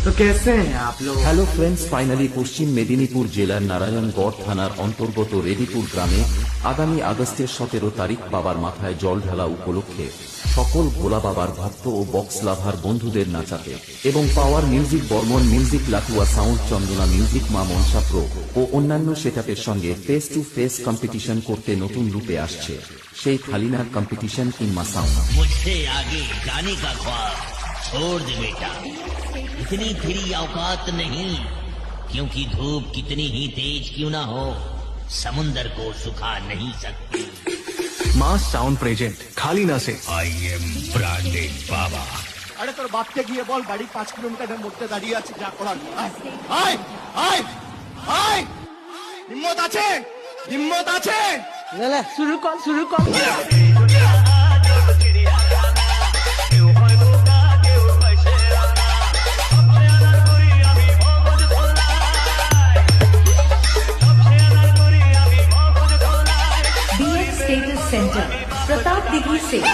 तो कैसे हैं आप लोग? হ্যালো ফ্রেন্ডস, ফাইনালি পশ্চিম মেদিনীপুর জেলার নারায়ণগড় থানার অন্তর্গত রেডিপুর গ্রামে আগামী আগস্টের 17 তারিখ বাবার মাথায় জল ঢালা উপলক্ষে সকল ভোলা বাবার ভক্ত ও বক্স লাভার বন্ধুদের নাচাতে এবং পাওয়ার মিউজিক, বর্মন মিউজিক, লাটুয়া সাউন্ড, চন্দনা মিউজিক, মা মনসা প্রো ও অন্যান্য সেটআপের সঙ্গে ফেস টু ফেস কম্পিটিশন করতে নতুন রূপে আসছে সেই খালিনার কম্পিটিশন কিংবা সাউন্ড। मुझसे आगे जाने का ख्वाब छोड़ दे बेटा, इतनी तेरी औकात नहीं, क्योंकि धूप कितनी ही तेज क्यों ना हो समुंदर को सुखा नहीं सकती। मास साउंड प्रेजेंट खालिना से आई एम ब्रांडेड बाबा। আরে তোর বাপকে গিয়ে বল বাড়ি 5 কিলোমিটারের মধ্যে দাঁড়িয়ে আছে, যা করার আয় আয় আয় আয়। হিম্মত আছে, হিম্মত আছে। शुरू कर शुरू कर। BX Status Center, Pratap Digri 6.